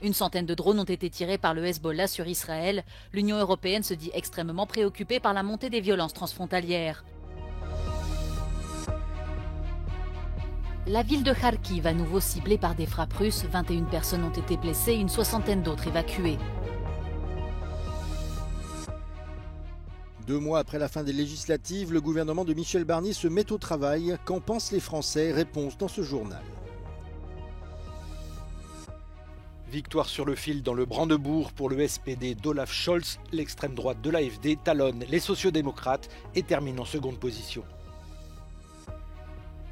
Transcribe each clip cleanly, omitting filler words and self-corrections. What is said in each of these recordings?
Une centaine de drones ont été tirés par le Hezbollah sur Israël. L'Union européenne se dit extrêmement préoccupée par la montée des violences transfrontalières. La ville de Kharkiv, à nouveau ciblée par des frappes russes, 21 personnes ont été blessées et une soixantaine d'autres évacuées. 2 mois après la fin des législatives, le gouvernement de Michel Barnier se met au travail. Qu'en pensent les Français? Réponse dans ce journal. Victoire sur le fil dans le Brandebourg pour le SPD d'Olaf Scholz. L'extrême droite de l'AfD talonne les sociodémocrates et termine en seconde position.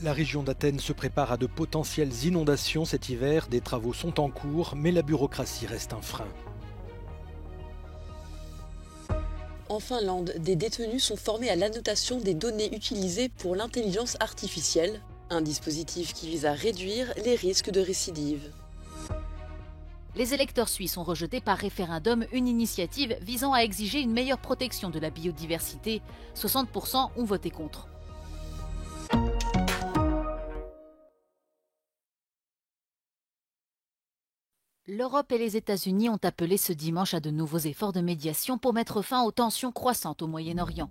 La région d'Athènes se prépare à de potentielles inondations cet hiver. Des travaux sont en cours, mais la bureaucratie reste un frein. En Finlande, des détenus sont formés à l'annotation des données utilisées pour l'intelligence artificielle, un dispositif qui vise à réduire les risques de récidive. Les électeurs suisses ont rejeté par référendum une initiative visant à exiger une meilleure protection de la biodiversité. 60% ont voté contre. L'Europe et les États-Unis ont appelé ce dimanche à de nouveaux efforts de médiation pour mettre fin aux tensions croissantes au Moyen-Orient.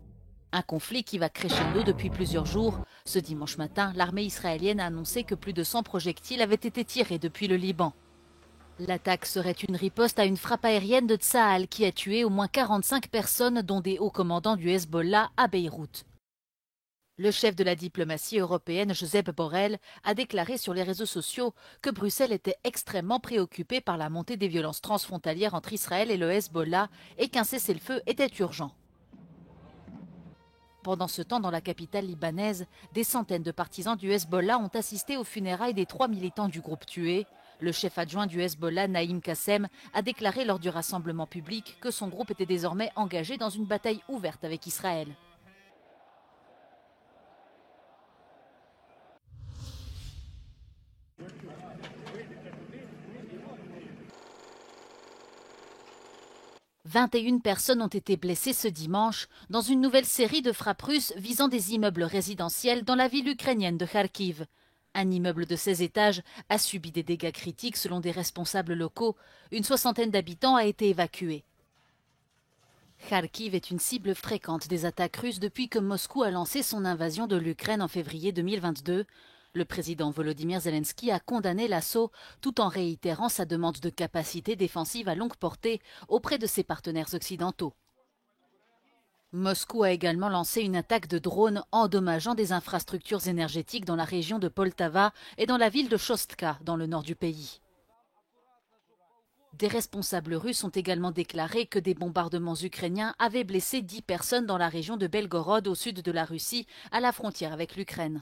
Un conflit qui va crescendo depuis plusieurs jours. Ce dimanche matin, l'armée israélienne a annoncé que plus de 100 projectiles avaient été tirés depuis le Liban. L'attaque serait une riposte à une frappe aérienne de Tsahal qui a tué au moins 45 personnes, dont des hauts commandants du Hezbollah à Beyrouth. Le chef de la diplomatie européenne, Josep Borrell, a déclaré sur les réseaux sociaux que Bruxelles était extrêmement préoccupée par la montée des violences transfrontalières entre Israël et le Hezbollah et qu'un cessez-le-feu était urgent. Pendant ce temps, dans la capitale libanaise, des centaines de partisans du Hezbollah ont assisté aux funérailles des 3 militants du groupe tués. Le chef adjoint du Hezbollah, Naïm Kassem, a déclaré lors du rassemblement public que son groupe était désormais engagé dans une bataille ouverte avec Israël. « 21 personnes ont été blessées ce dimanche dans une nouvelle série de frappes russes visant des immeubles résidentiels dans la ville ukrainienne de Kharkiv. Un immeuble de 16 étages a subi des dégâts critiques selon des responsables locaux. Une soixantaine d'habitants a été évacuée. Kharkiv est une cible fréquente des attaques russes depuis que Moscou a lancé son invasion de l'Ukraine en février 2022. Le président Volodymyr Zelensky a condamné l'assaut tout en réitérant sa demande de capacité défensive à longue portée auprès de ses partenaires occidentaux. Moscou a également lancé une attaque de drones endommageant des infrastructures énergétiques dans la région de Poltava et dans la ville de Chostka, dans le nord du pays. Des responsables russes ont également déclaré que des bombardements ukrainiens avaient blessé 10 personnes dans la région de Belgorod, au sud de la Russie, à la frontière avec l'Ukraine.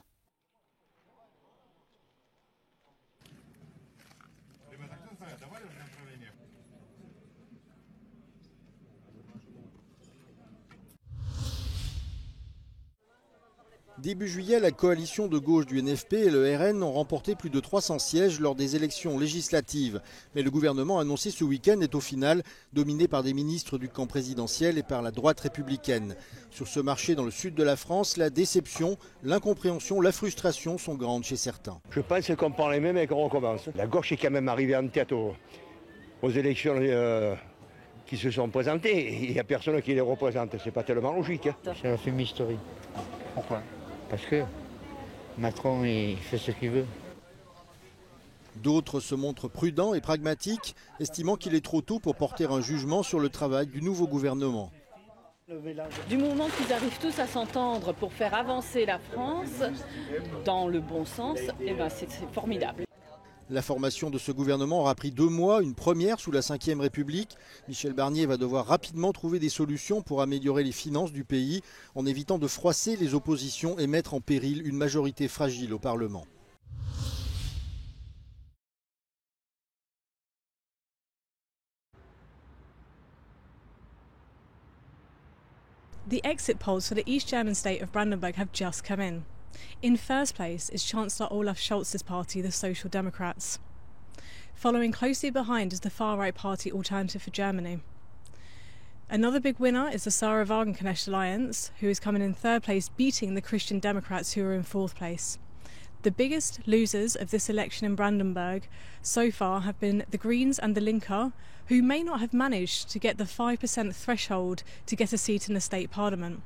Début juillet, la coalition de gauche du NFP et le RN ont remporté plus de 300 sièges lors des élections législatives. Mais le gouvernement annoncé ce week-end est au final dominé par des ministres du camp présidentiel et par la droite républicaine. Sur ce marché dans le sud de la France, la déception, l'incompréhension, la frustration sont grandes chez certains. Je pense qu'on prend les mêmes et qu'on recommence. La gauche est quand même arrivée en tête aux élections qui se sont présentées. Il n'y a personne qui les représente. C'est pas tellement logique. C'est un film historique. Pourquoi ? Parce que Macron, il fait ce qu'il veut. D'autres se montrent prudents et pragmatiques, estimant qu'il est trop tôt pour porter un jugement sur le travail du nouveau gouvernement. Du moment qu'ils arrivent tous à s'entendre pour faire avancer la France dans le bon sens, eh ben c'est formidable. La formation de ce gouvernement aura pris 2 mois, une première sous la Ve République. Michel Barnier va devoir rapidement trouver des solutions pour améliorer les finances du pays en évitant de froisser les oppositions et mettre en péril une majorité fragile au Parlement. The exit polls for the East German state of Brandenburg have just come in. In first place is Chancellor Olaf Scholz's party, the Social Democrats. Following closely behind is the far-right party Alternative for Germany. Another big winner is the Sarah Wagenknecht Alliance, who is coming in third place, beating the Christian Democrats, who are in fourth place. The biggest losers of this election in Brandenburg so far have been the Greens and the Linke, who may not have managed to get the 5% threshold to get a seat in the state parliament.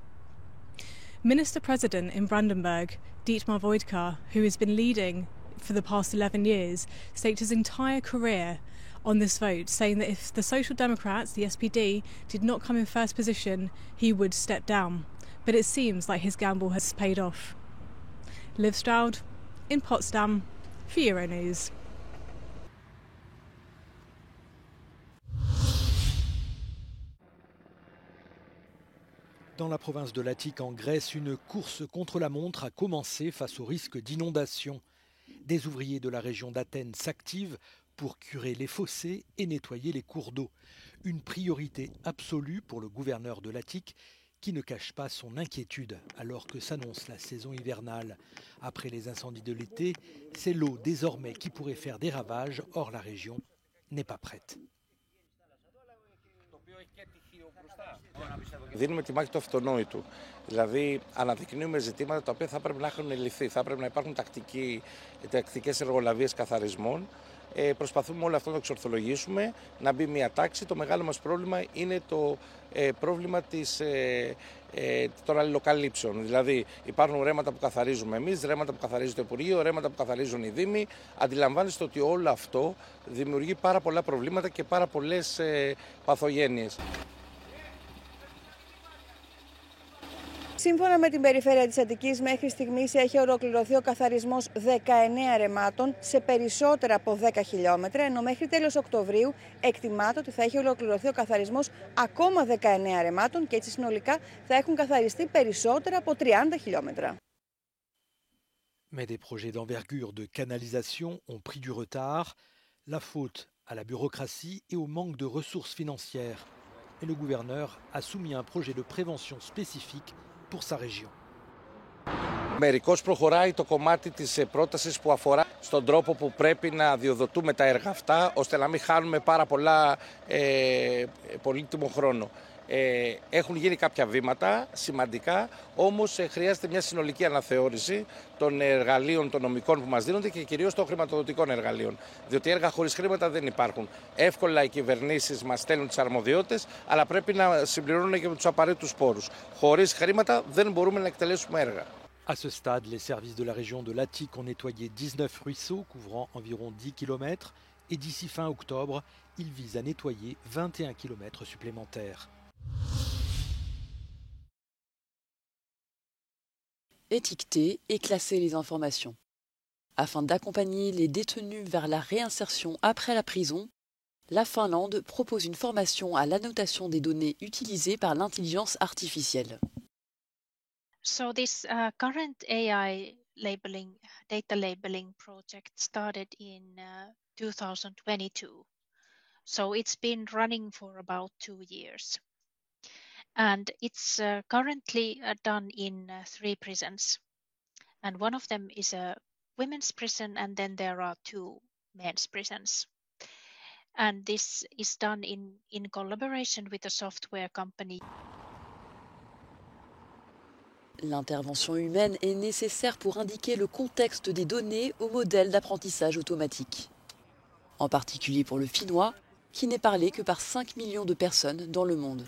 Minister-President in Brandenburg, Dietmar Woidke, who has been leading for the past 11 years, staked his entire career on this vote, saying that if the Social Democrats, the SPD, did not come in first position, he would step down. But it seems like his gamble has paid off. Liv Stroud in Potsdam for Euronews. Dans la province de Latik en Grèce, une course contre la montre a commencé face au risque d'inondation. Des ouvriers de la région d'Athènes s'activent pour curer les fossés et nettoyer les cours d'eau. Une priorité absolue pour le gouverneur de Latik qui ne cache pas son inquiétude alors que s'annonce la saison hivernale. Après les incendies de l'été, c'est l'eau désormais qui pourrait faire des ravages, or la région n'est pas prête. Δίνουμε τη μάχη του αυτονόητου. Δηλαδή, αναδεικνύουμε ζητήματα τα οποία θα πρέπει να έχουν λυθεί. Θα πρέπει να υπάρχουν τακτικές εργολαβίες καθαρισμών. Προσπαθούμε όλο αυτό να το εξορθολογήσουμε, να μπει μια τάξη. Το μεγάλο μας πρόβλημα είναι το πρόβλημα των αλληλοκαλύψεων. Δηλαδή, υπάρχουν ρέματα που καθαρίζουμε εμείς, ρέματα που καθαρίζει το Υπουργείο, ρέματα που καθαρίζουν οι Δήμοι. Αντιλαμβάνεστε ότι όλο αυτό δημιουργεί πάρα πολλά προβλήματα και πάρα πολλές παθογένειες. Σύμφωνα με την περιφέρεια της Αττικής, μέχρι στιγμής έχει ολοκληρωθεί ο καθαρισμός 19 ρεμάτων σε περισσότερα από 10 χιλιόμετρα, ενώ μέχρι τέλος Οκτωβρίου εκτιμάται ότι θα έχει ολοκληρωθεί ο καθαρισμός ακόμα 19 ρεμάτων και έτσι συνολικά θα έχουν καθαριστεί περισσότερα από 30 χιλιόμετρα. Mais des projets d'envergure de canalisation ont pris du retard, la faute à la bureaucratie et au manque de ressources financières. Et le gouverneur a soumis un projet de prévention spécifique pour sa région. Μερικώς προχωράει το κομμάτι της πρότασης που αφορά στον τρόπο που πρέπει να διοδοτούμε τα έργα αυτά, ώστε να μην χάνουμε πάρα πολύτιμο χρόνο. Έχουν γίνει κάποια βήματα σημαντικά, όμως χρειάζεται μια συνολική αναθεώρηση των εργαλείων των νομικών που μας δίνονται και κυρίως των χρηματοδοτικών εργαλείων. Διότι έργα χωρίς χρήματα δεν υπάρχουν. Εύκολα οι κυβερνήσεις μας στέλνουν τις αρμοδιότητες, αλλά πρέπει να συμπληρώνουν και με τους απαραίτητους πόρους. Χωρίς χρήματα δεν μπορούμε να εκτελέσουμε έργα. À ce stade, les services de la région de Latik ont nettoyé 19 ruisseaux couvrant environ 10 km et d'ici fin octobre, ils visent à nettoyer 21 km supplémentaires. Étiqueter et classer les informations. Afin d'accompagner les détenus vers la réinsertion après la prison, la Finlande propose une formation à l'annotation des données utilisées par l'intelligence artificielle. So this current AI data labeling project started in 2022. So it's been running for about 2 years. And it's currently done in 3 prisons. And one of them is a women's prison, and then there are 2 men's prisons. And this is done in collaboration with a software company. L'intervention humaine est nécessaire pour indiquer le contexte des données au modèle d'apprentissage automatique. En particulier pour le finnois, qui n'est parlé que par 5 millions de personnes dans le monde.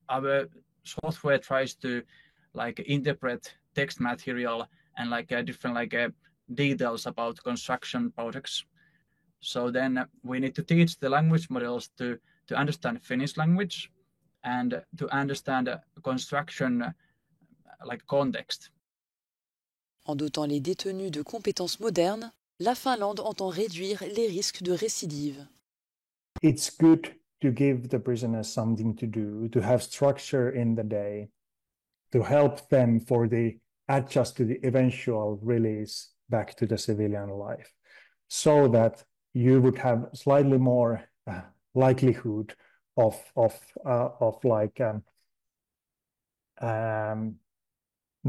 Our software tries to interpret text material and different details about construction projects. So then we need to teach the language models to understand Finnish language and to understand construction context. En dotant les détenus de compétences modernes, la Finlande entend réduire les risques de récidive. It's good to give the prisoners something to do, to have structure in the day, to help them adjust to the eventual release back to the civilian life, so that you would have slightly more likelihood of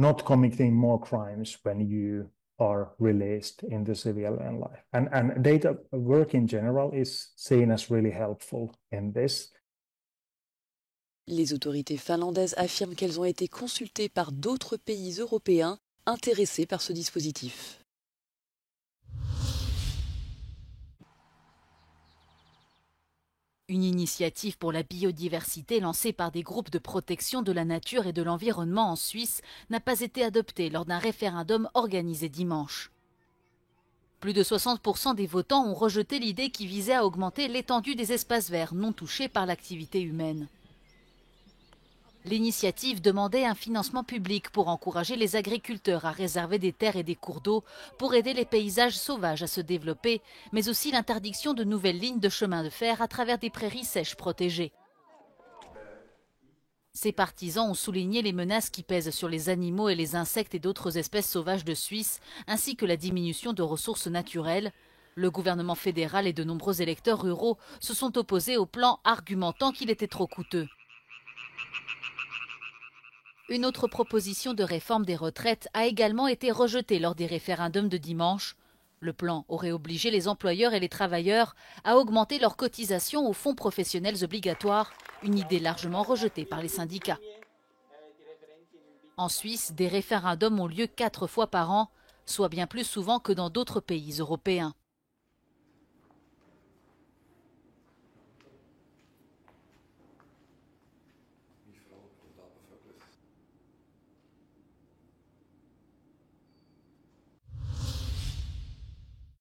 not committing more crimes when you are released in the civilian life. And data work in general is seen as really helpful in this. Les autorités finlandaises affirment qu'elles ont été consultées par d'autres pays européens intéressés par ce dispositif. Une initiative pour la biodiversité lancée par des groupes de protection de la nature et de l'environnement en Suisse n'a pas été adoptée lors d'un référendum organisé dimanche. Plus de 60% des votants ont rejeté l'idée qui visait à augmenter l'étendue des espaces verts non touchés par l'activité humaine. L'initiative demandait un financement public pour encourager les agriculteurs à réserver des terres et des cours d'eau pour aider les paysages sauvages à se développer, mais aussi l'interdiction de nouvelles lignes de chemin de fer à travers des prairies sèches protégées. Ces partisans ont souligné les menaces qui pèsent sur les animaux et les insectes et d'autres espèces sauvages de Suisse, ainsi que la diminution de ressources naturelles. Le gouvernement fédéral et de nombreux électeurs ruraux se sont opposés au plan, argumentant qu'il était trop coûteux. Une autre proposition de réforme des retraites a également été rejetée lors des référendums de dimanche. Le plan aurait obligé les employeurs et les travailleurs à augmenter leurs cotisations aux fonds professionnels obligatoires, une idée largement rejetée par les syndicats. En Suisse, des référendums ont lieu 4 fois par an, soit bien plus souvent que dans d'autres pays européens.